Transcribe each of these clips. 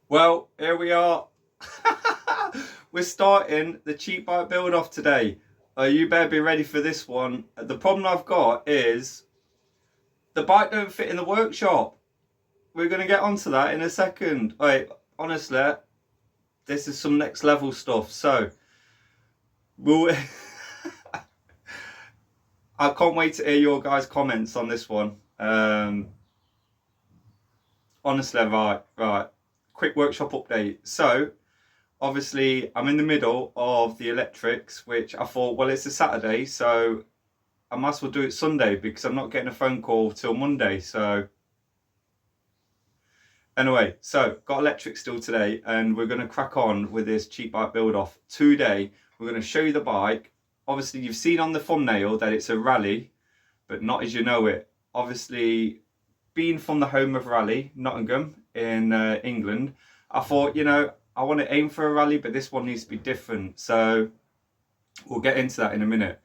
Well, here we are. We're starting the cheap bike build off today. You better be ready for this one. The problem I've got is the bike don't fit in the workshop. We're going to get onto that in a second. Wait, honestly, this is some next level stuff. So, we'll I can't wait to hear your guys' comments on this one. Honestly, right. Quick workshop update. So, obviously I'm in the middle of the electrics, which I thought, well, it's a Saturday, so I might as well do it Sunday because I'm not getting a phone call till Monday. So anyway, so got electric still today, and we're going to crack on with this cheap bike build off today. We're going to show you the bike. Obviously you've seen on the thumbnail that it's a rally, but not as you know it. Obviously, being from the home of rally, Nottingham in England, I thought, I want to aim for a rally, but this one needs to be different. So we'll get into that in a minute.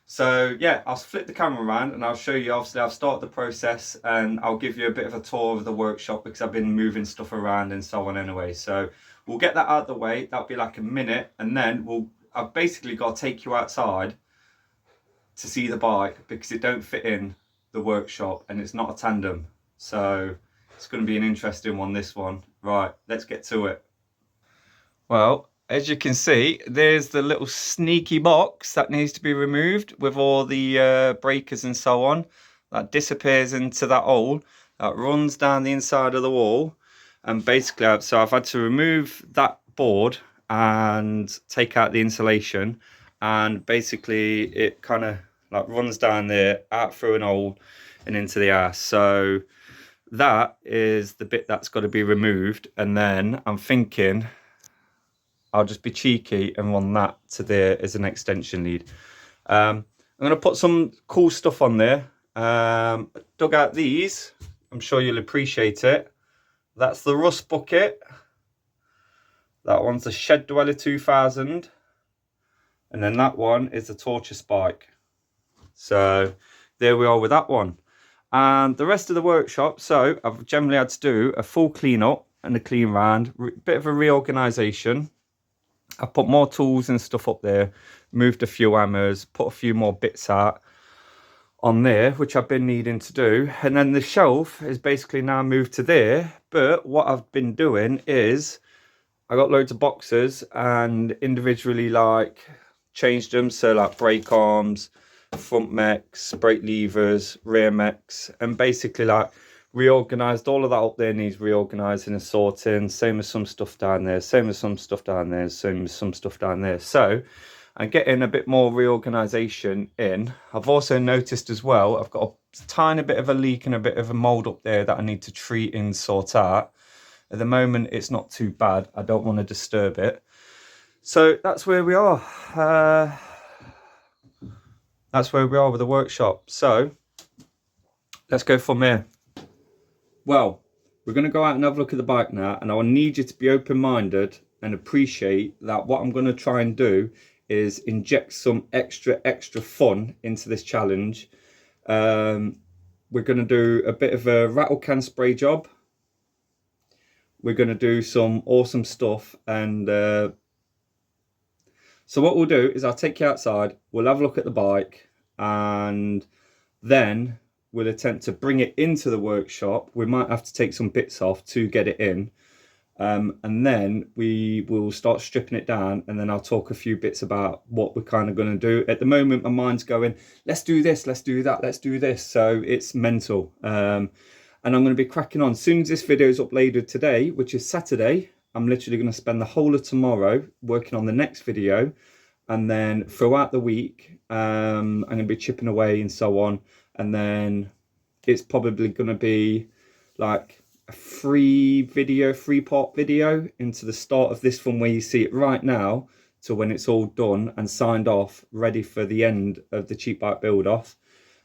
So yeah, I'll flip the camera around and I'll show you. Obviously, I've started the process and I'll give you a bit of a tour of the workshop because I've been moving stuff around and so on anyway. So we'll get that out of the way. That'll be like a minute, and then I've basically got to take you outside to see the bike because it don't fit in the workshop and it's not a tandem. So it's going to be an interesting one, this one. Right, let's get to it. Well, as you can see, there's the little sneaky box that needs to be removed with all the breakers and so on. That disappears into that hole that runs down the inside of the wall. And basically, so I've had to remove that board and take out the insulation. And basically, it kind of like runs down there, out through an hole and into the ass. So that is the bit that's got to be removed. And then I'm thinking I'll just be cheeky and run that to there as an extension lead. I'm going to put some cool stuff on there. Dug out these. I'm sure you'll appreciate it. That's the Rust Bucket. That one's the Shed Dweller 2000. And then that one is the Torture Spike. So there we are with that one. And the rest of the workshop, so I've generally had to do a full clean up and a clean round, bit of a reorganisation. I put more tools and stuff up there, moved a few hammers, put a few more bits out on there, which I've been needing to do. And then the shelf is basically now moved to there. But what I've been doing is I got loads of boxes and individually like changed them. So like brake arms, front mechs, brake levers, rear mechs, and basically like reorganized all of that up there. Needs reorganizing and sorting, same as some stuff down there, same as some stuff down there, same as some stuff down there. So I'm getting a bit more reorganization in. I've also noticed as well, I've got a tiny bit of a leak and a bit of a mold up there that I need to treat and sort out. At the moment it's not too bad, I don't want to disturb it. So that's where we are. That's where we are with the workshop. So let's go from here. Well, we're going to go out and have a look at the bike now, and I need you to be open-minded and appreciate that what I'm going to try and do is inject some extra fun into this challenge. We're going to do a bit of a rattle can spray job. We're going to do some awesome stuff, and so what we'll do is I'll take you outside, we'll have a look at the bike, and then we'll attempt to bring it into the workshop. We might have to take some bits off to get it in. And then we will start stripping it down, and then I'll talk a few bits about what we're kind of going to do. At the moment, my mind's going, let's do this, let's do that, let's do this. So it's mental. And I'm going to be cracking on. As soon as this video is uploaded today, which is Saturday, I'm literally going to spend the whole of tomorrow working on the next video. And then throughout the week, I'm going to be chipping away and so on. And then it's probably going to be like a three-part video into the start of this one where you see it right now to when it's all done and signed off, ready for the end of the cheap bike build off.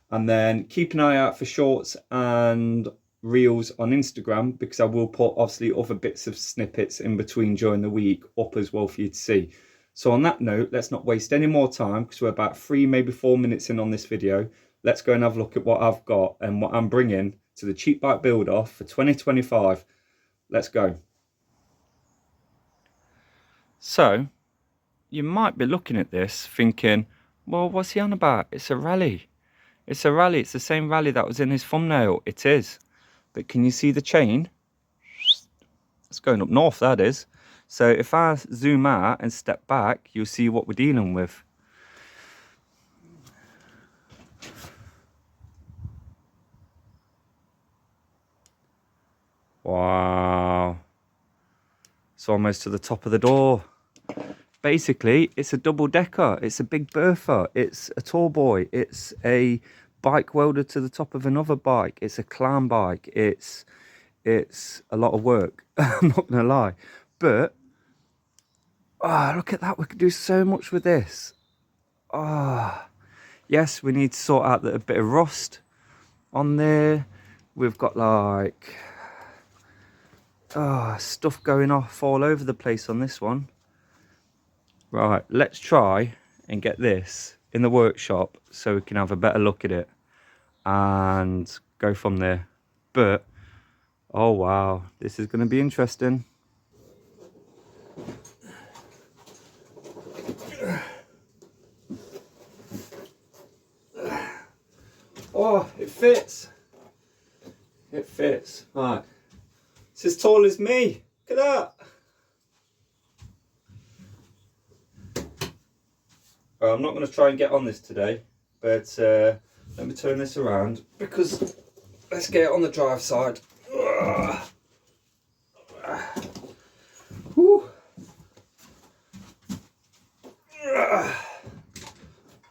And then keep an eye out for shorts and reels on Instagram, because I will put obviously other bits of snippets in between during the week up as well for you to see. So on that note, let's not waste any more time because we're about 3, maybe 4 minutes in on this video. Let's go and have a look at what I've got and what I'm bringing to the cheap bike build off for 2025. Let's go. So you might be looking at this thinking, well, what's he on about? It's a rally. It's a rally. It's the same rally that was in his thumbnail. It is. But can you see the chain? It's going up north, that is. So if I zoom out and step back, you'll see what we're dealing with. Wow. It's almost to the top of the door. Basically, it's a double decker. It's a big bertha. It's a tall boy. It's a bike welded to the top of another bike. It's a clown bike. It's a lot of work. I'm not gonna lie. But look at that. We could do so much with this. Yes, we need to sort out a bit of rust on there. We've got like stuff going off all over the place on this one. Right, let's try and get this in the workshop so we can have a better look at it and go from there. But oh wow, this is going to be interesting. Oh, it fits. It fits. Right. It's as tall as me. Look at that. Well, I'm not going to try and get on this today, but let me turn this around because let's get it on the drive side. Whew.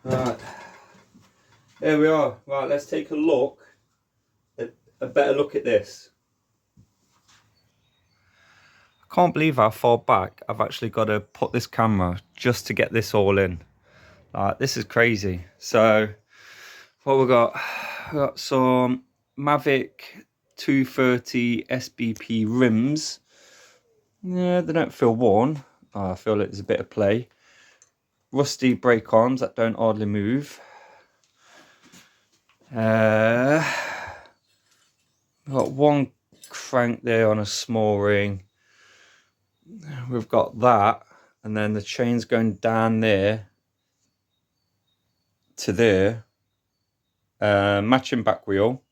Right. There we are. Right, let's take a look at a better look at this. I can't believe how far back I've actually got to put this camera just to get this all in. This is crazy. So what we got some Mavic 230 SBP rims. Yeah, they don't feel worn. I feel like there's a bit of play. Rusty brake arms that don't hardly move. Got one crank there on a small ring. We've got that, and then the chain's going down there to there. Matching back wheel.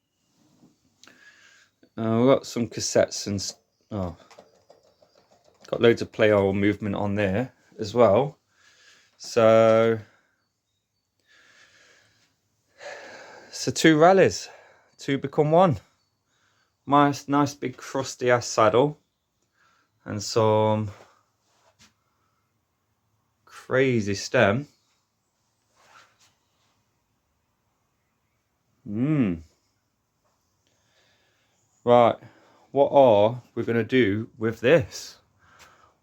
We've got some cassettes and got loads of play or movement on there as well. So two rallies, two become one. Nice big crusty ass saddle and some crazy stem. Right, what are we going to do with this?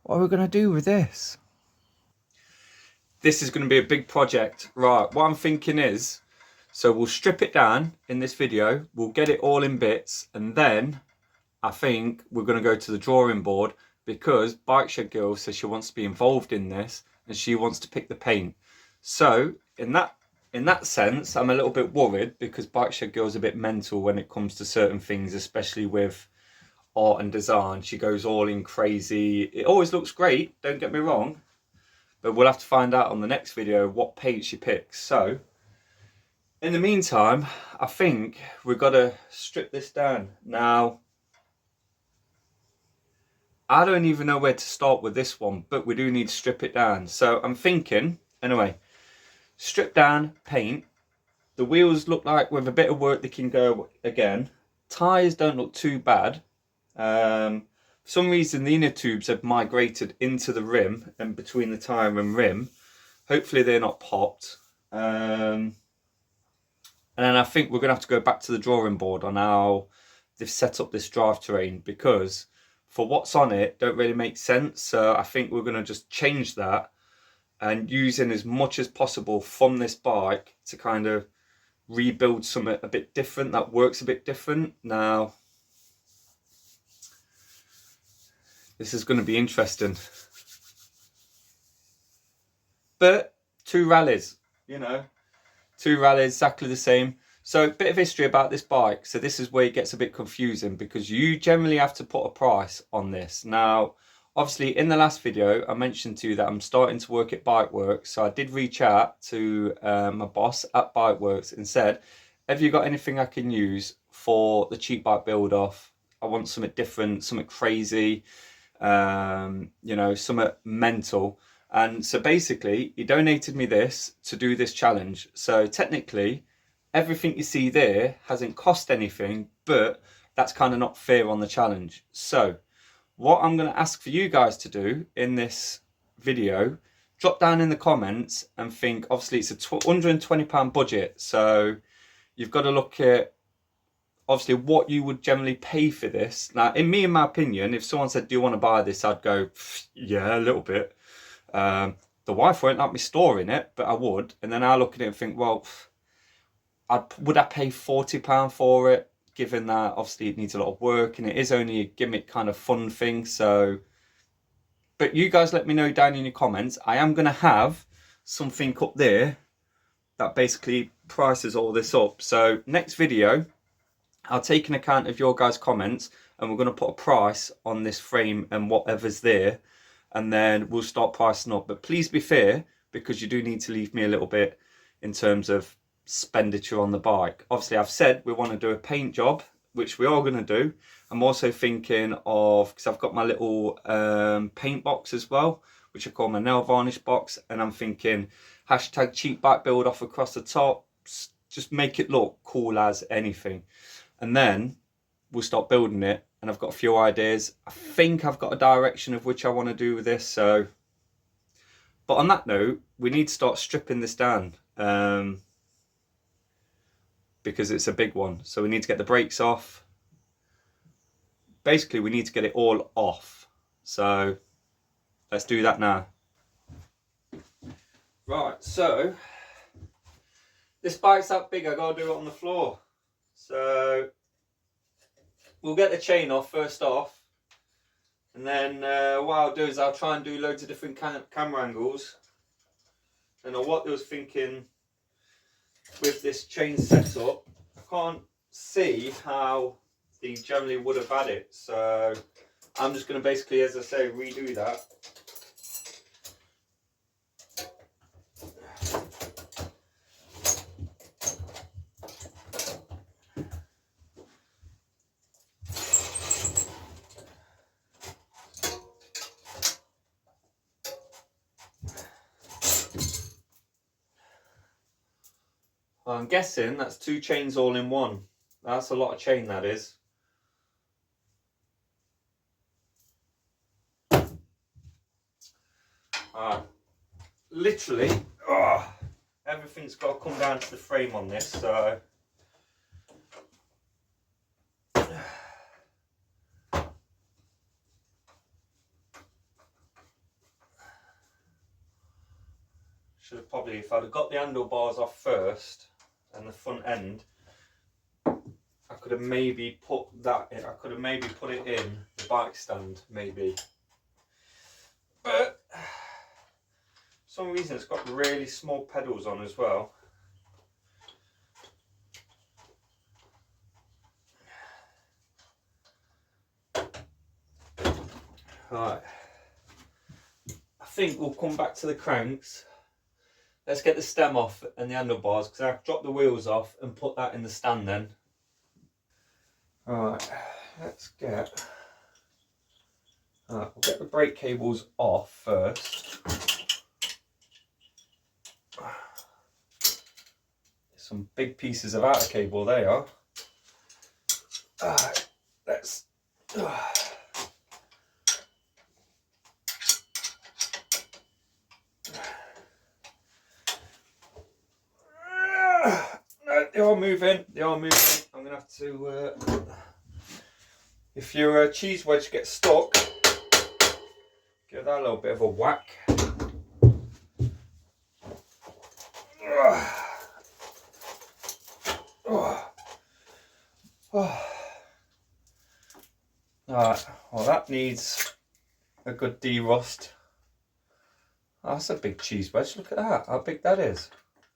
What are we going to do with this? This is going to be a big project. Right, what I'm thinking is, so we'll strip it down in this video, we'll get it all in bits, and then I think we're going to go to the drawing board because Bike Shed Girl says she wants to be involved in this and she wants to pick the paint. So in that sense, I'm a little bit worried because Bike Shed Girl's a bit mental when it comes to certain things, especially with art and design. She goes all in crazy. It always looks great, don't get me wrong, but we'll have to find out on the next video what paint she picks. So in the meantime, I think we've got to strip this down. Now, I don't even know where to start with this one, but we do need to strip it down. So I'm thinking, anyway, strip down, paint. The wheels look like with a bit of work they can go again. Tyres don't look too bad. For some reason the inner tubes have migrated into the rim and between the tyre and rim. Hopefully they're not popped. And then I think we're going to have to go back to the drawing board on how they've set up this drivetrain, because for what's on it don't really make sense. So I think we're going to just change that and using as much as possible from this bike to kind of rebuild something a bit different that works a bit different. Now, this is going to be interesting. But two rallies, you know, two rallies exactly the same. So a bit of history about this bike. So this is where it gets a bit confusing because you generally have to put a price on this. Now, obviously in the last video I mentioned to you that I'm starting to work at Bikeworks, so I did reach out to my boss at Bikeworks and said, have you got anything I can use for the cheap bike build off? I want something different, something crazy, you know, something mental. And so basically he donated me this to do this challenge. So technically everything you see there hasn't cost anything, but that's kind of not fair on the challenge. So what I'm going to ask for you guys to do in this video, drop down in the comments and think, obviously it's a £120 budget, so you've got to look at obviously what you would generally pay for this. Now, in my opinion, if someone said, do you want to buy this? I'd go, yeah, a little bit. The wife won't let me store in it, but I would. And then I look at it and think, well, would I pay £40 for it? Given that obviously it needs a lot of work and it is only a gimmick kind of fun thing. So, but you guys let me know down in your comments. I am going to have something up there that basically prices all this up. So next video, I'll take an account of your guys' comments and we're going to put a price on this frame and whatever's there. And then we'll start pricing up. But please be fair, because you do need to leave me a little bit in terms of expenditure on the bike. Obviously I've said we want to do a paint job, which we are going to do. I'm also thinking of, because I've got my little paint box as well, which I call my nail varnish box, and I'm thinking hashtag cheap bike build off across the top, just make it look cool as anything. And then we'll start building it, and I've got a few ideas. I think I've got a direction of which I want to do with this. So, but on that note, we need to start stripping this down. Because it's a big one. So we need to get the brakes off. Basically, we need to get it all off. So let's do that now. Right, so this bike's that big, I gotta do it on the floor. So we'll get the chain off first off. And then what I'll do is I'll try and do loads of different camera angles. And what I was thinking with this chain setup, I can't see how they generally would have had it, so I'm just going to basically, as I say, redo that. Well, I'm guessing that's 2 chains all in one. That's a lot of chain, that is. Alright. Literally, everything's got to come down to the frame on this, so should have probably, if I'd have got the handlebars off first and the front end, I could have maybe put that in. I could have maybe put it in the bike stand, maybe. But for some reason it's got really small pedals on as well. Right. I think we'll come back to the cranks. Let's get the stem off and the handlebars, because I've dropped the wheels off and put that in the stand then. Alright, let's get... we'll get the brake cables off first. Some big pieces of outer cable they are. Let's... No, they are moving, they are moving. I'm going to have to... if your cheese wedge gets stuck, give that a little bit of a whack. Alright, well that needs a good de-rust. Oh, that's a big cheese wedge, look at that, how big that is.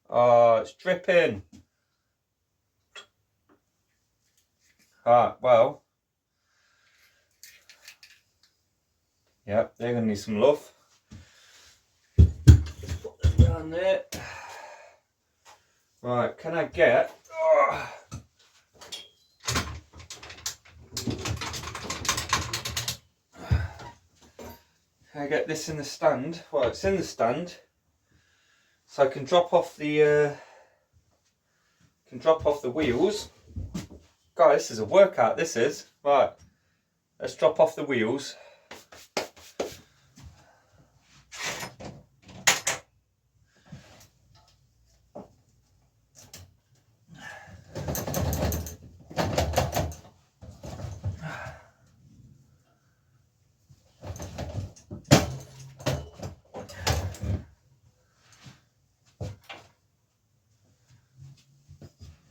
Oh, it's dripping. Alright, well, Yep, they're going to need some love. Put them down there. Right, can I get... Can I get this in the stand? Well, it's in the stand, so I can drop off the wheels. Guys, this is a workout. This is right. Let's drop off the wheels.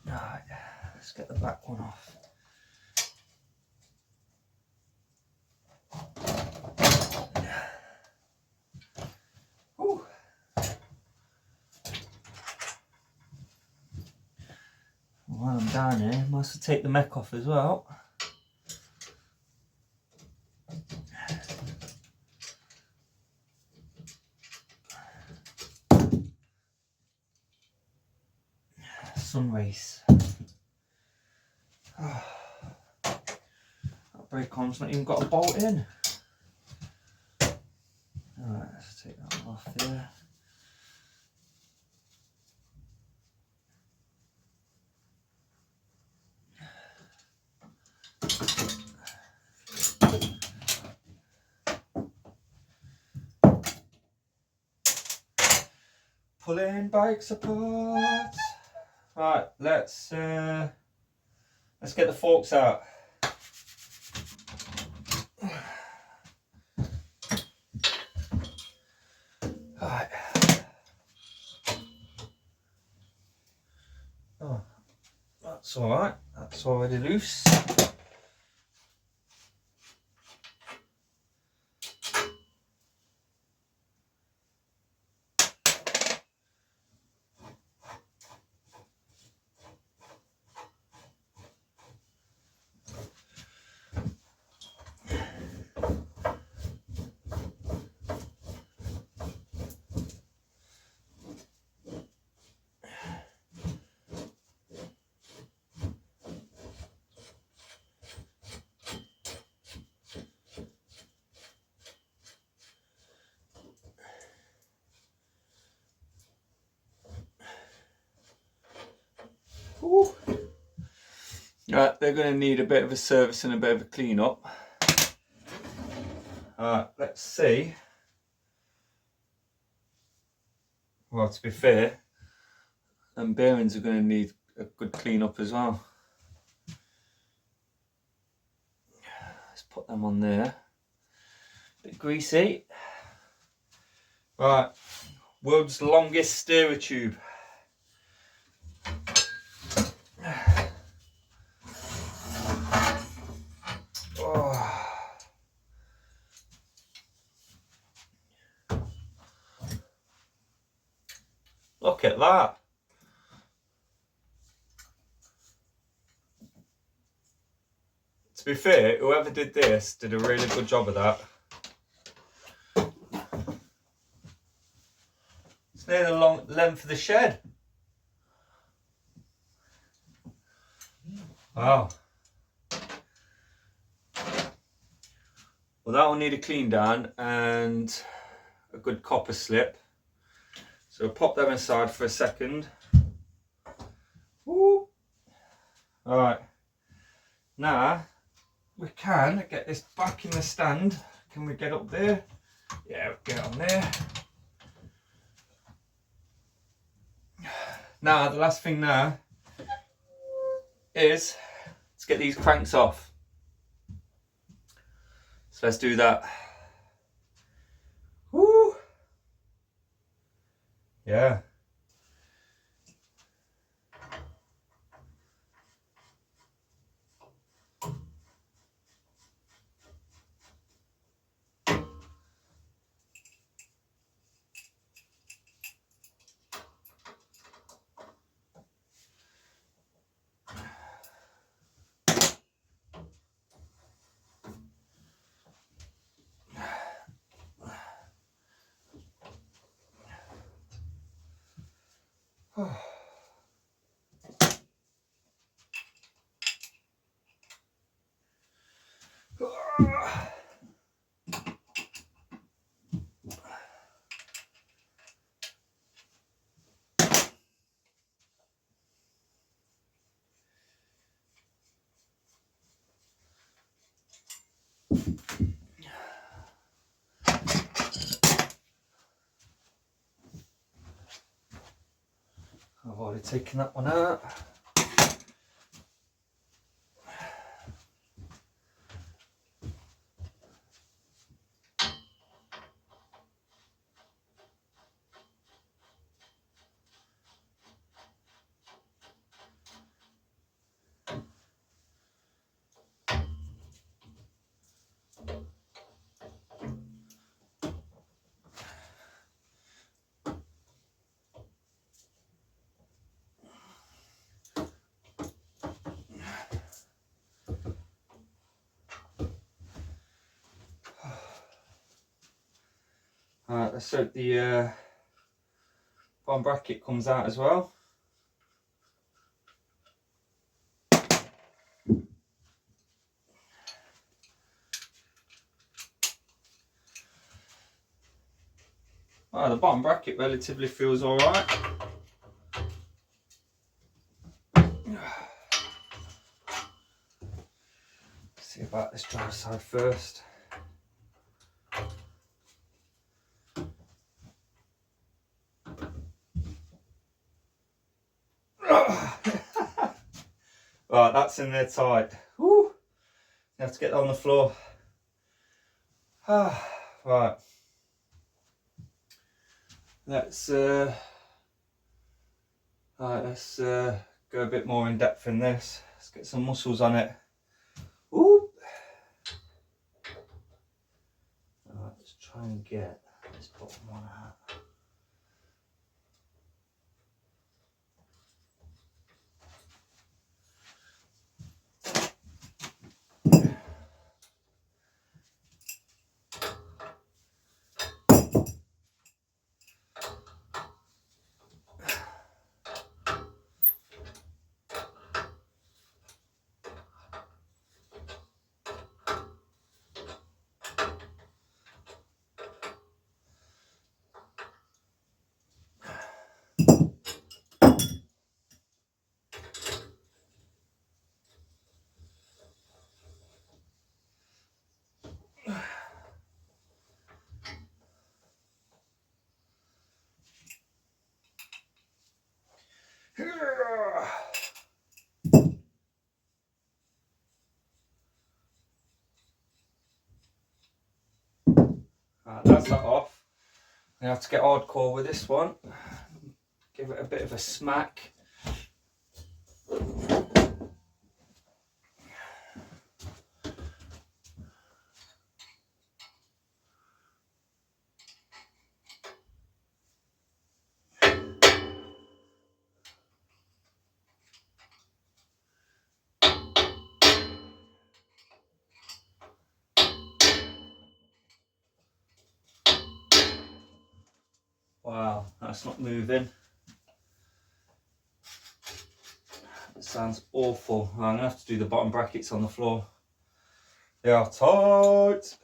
Right, let's get the back one off. Ooh. While I'm down here, I must take the mech off as well. Sun race. Oh. That brake arm's not even got a bolt in. Alright, let's take that one off there. Pulling bikes apart. Right, let's get the forks out. Right. Oh, that's all right. That's already loose. Ooh. Right, they're going to need a bit of a service and a bit of a clean up. Alright, let's see. Well, to be fair, them bearings are going to need a good clean up as well. Let's put them on there. Bit greasy. Right, world's longest steerer tube. Oh. Look at that. To be fair, whoever did this did a really good job of that. It's near the long length of the shed. Wow. Well, that will need a clean down and a good copper slip. So we'll pop them aside for a second. Woo. All right. Now we can get this back in the stand. Can we get up there? Yeah, we'll get on there. Now the last thing now is let's get these cranks off. So let's do that. Woo! Yeah. I've already taken that one out. Alright, let's hope the bottom bracket comes out as well. Well, the bottom bracket relatively feels alright. See about this drive side first. Right, that's in there tight. Woo! You have to get that on the floor. Right. Let's go a bit more in depth in this. Let's get some muscles on it. Woo! Right, let's try and get this bottom one out. Right, that's that off. I have to get hardcore with this one. Give it a bit of a smack. Wow, that's not moving. It sounds awful. I'm going to have to do the bottom brackets on the floor. They are tight.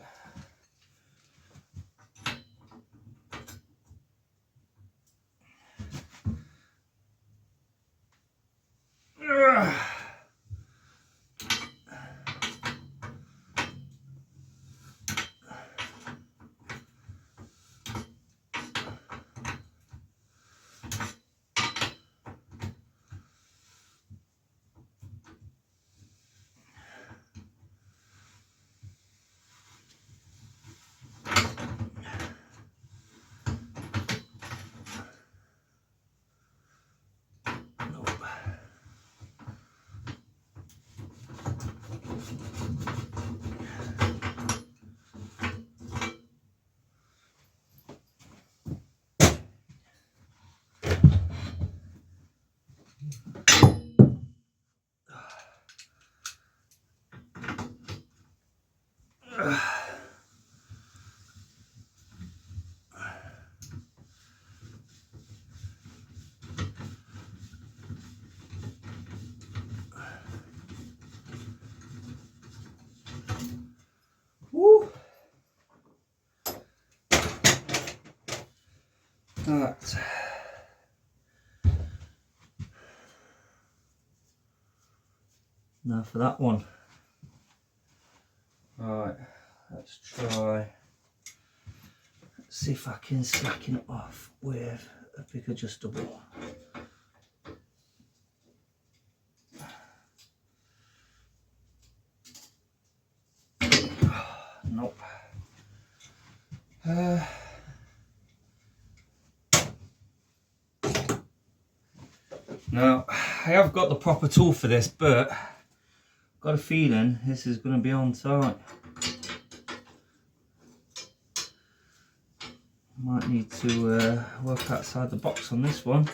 Right. Now for that one. Right, let's try. Let's see if I can slacken it off with a big adjustable. Nope. Now, I have got the proper tool for this, but I've got a feeling this is going to be on tight. Might need to work outside the box on this one.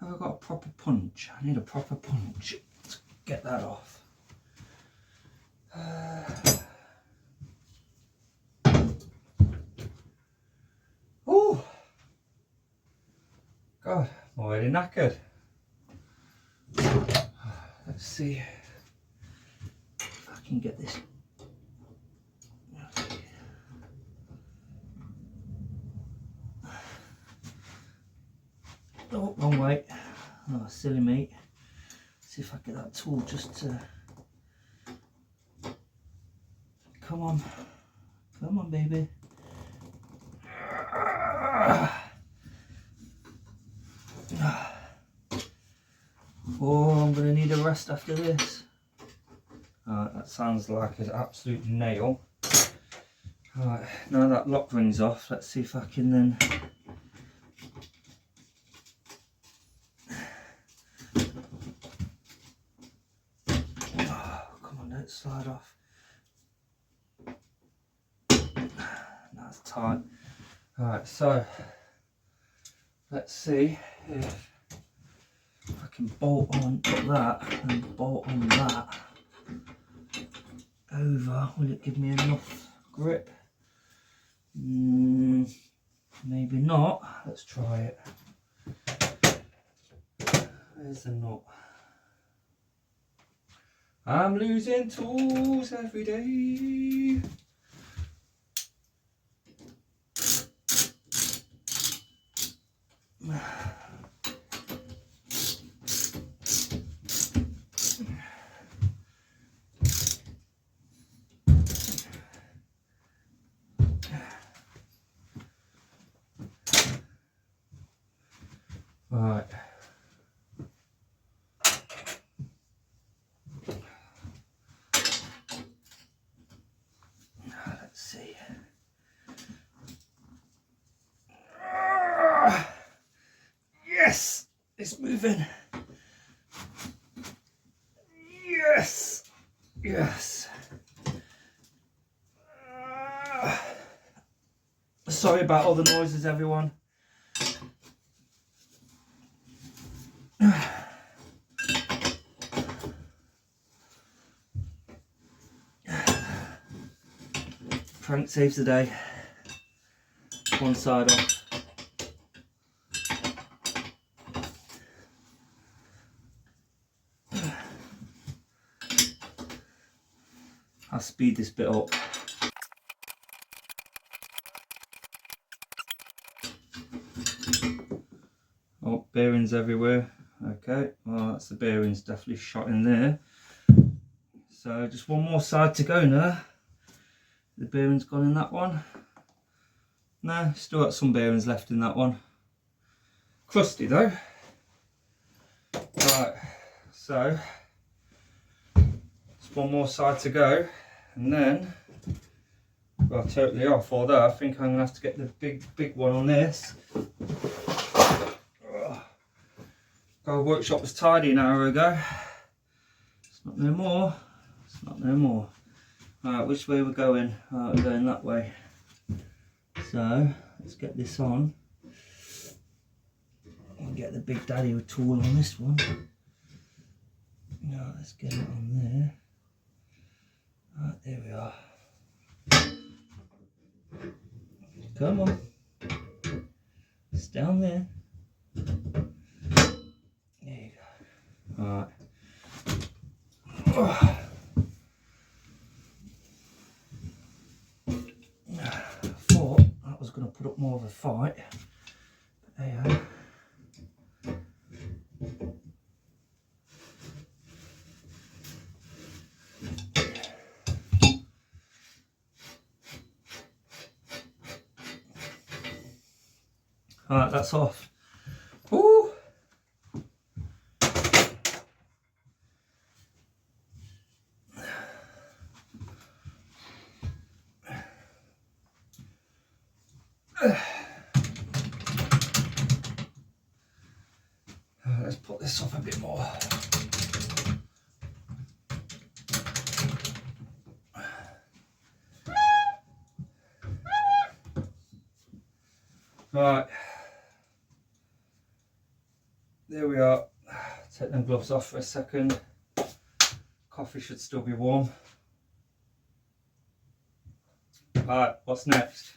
Have I got a proper punch? I need a proper punch to get that off. Oh, God, I'm already knackered. Let's see if I can get this. Oh, wrong way. Oh, silly me. See if I get that tool just to. Come on. Come on, baby. Oh, I'm going to need a rest after this. That sounds like an absolute nail. Alright, now that lock ring's off, let's see if I can then. Oh, come on, don't slide off. That's tight. Alright, so let's see if I can bolt on that and bolt on that over. Will it give me enough grip? Maybe not. Let's try it. Where's the nut? I'm losing tools every day. Right. Let's see. Yes, it's moving. Yes, yes. Sorry about all the noises, everyone. Prank saves the day. One side off. I'll speed this bit up. Oh, bearings everywhere. Okay, well that's the bearings definitely shot in there. So just one more side to go now. The bearings gone in that one. No, still got some bearings left in that one. Crusty though. Right, so just one more side to go, and then well, totally off. Although I think I'm gonna have to get the big one on this. Our workshop was tidy an hour ago. It's not no more. It's not no more. Alright, which way we're going? Alright, we're going that way. So let's get this on. And get the big daddy tool on this one. Now let's get it on there. Right, there we are. Come on. It's down there. There you go. Alright. Oh. I thought that was going to put up more of a fight. But There you are. Alright, that's off. Woo! Let's put this off a bit more. Right, there we are. Take them gloves off for a second. Coffee should still be warm. Right, what's next?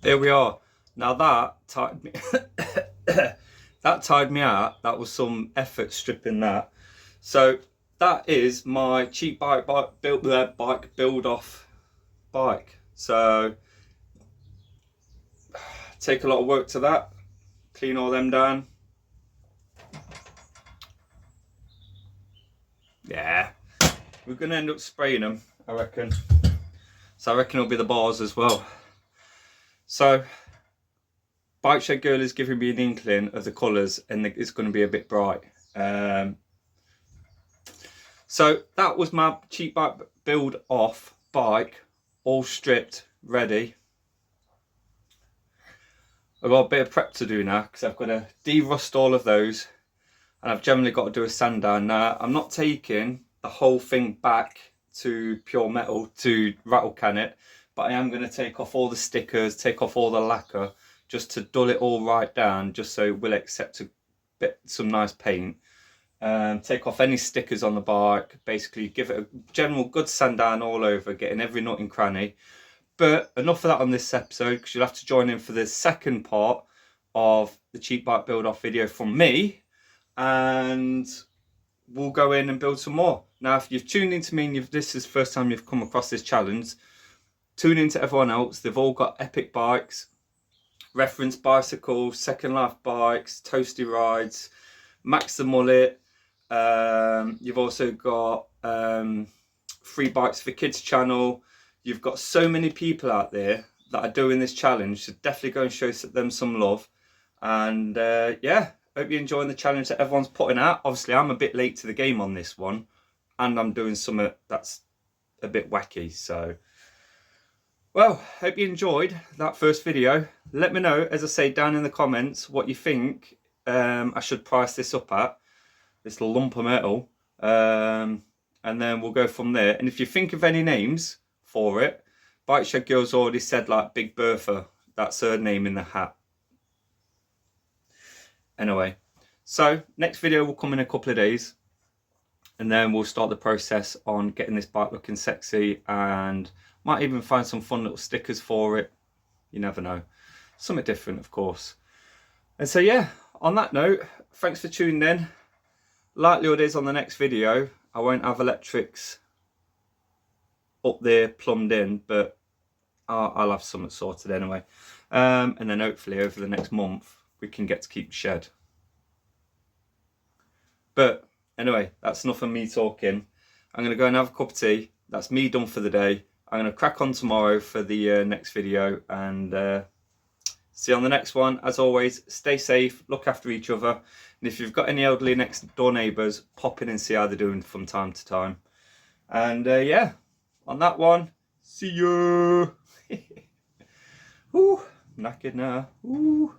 There we are. Now that tied me that tied me out. That was some effort stripping that. So that is my cheap bike build off bike. So take a lot of work to that. Clean all them down. Yeah, we're gonna end up spraying them, I reckon. So I reckon it'll be the bars as well. So Bike Shed Girl is giving me an inkling of the colours, and it's going to be a bit bright. So that was my cheap bike build off bike, all stripped, ready. I've got a bit of prep to do now because I've got to de-rust all of those, and I've generally got to do a sand down. Now I'm not taking the whole thing back to pure metal to rattle can it, but I am going to take off all the stickers, take off all the lacquer, just to dull it all right down, just so it will accept some nice paint. Take off any stickers on the bike, basically give it a general good sand down all over, getting every nut and cranny. But enough of that on this episode, because you'll have to join in for the second part of the cheap bike build off video from me, and we'll go in and build some more. Now if you've tuned into me and this is the first time you've come across this challenge, tune into everyone else. They've all got epic bikes, reference bicycles, second life bikes, toasty rides, Max the Mullet. You've also got Free Bikes for Kids channel. You've got so many people out there that are doing this challenge, so definitely go and show them some love. And yeah, hope you're enjoying the challenge that everyone's putting out. Obviously I'm a bit late to the game on this one, and I'm doing something that's a bit wacky. So well, hope you enjoyed that first video. Let me know, as I say, down in the comments what you think I should price this up at, this lump of metal, and then we'll go from there. And if you think of any names for it, Bike Shed Girl's already said like Big Bertha, that's her name in the hat. Anyway, so next video will come in a couple of days, and then we'll start the process on getting this bike looking sexy, and might even find some fun little stickers for it. You never know. Something different, of course. And so yeah, on that note, thanks for tuning in. Likelihood is on the next video, I won't have electrics up there plumbed in, but I'll have something sorted anyway. And then hopefully over the next month, we can get to keep shed. But anyway, that's enough of me talking. I'm going to go and have a cup of tea. That's me done for the day. I'm going to crack on tomorrow for the next video, and see you on the next one. As always, stay safe, look after each other, and if you've got any elderly next door neighbours, pop in and see how they're doing from time to time. And yeah, on that one, see you. Ooh, knackered now. Ooh.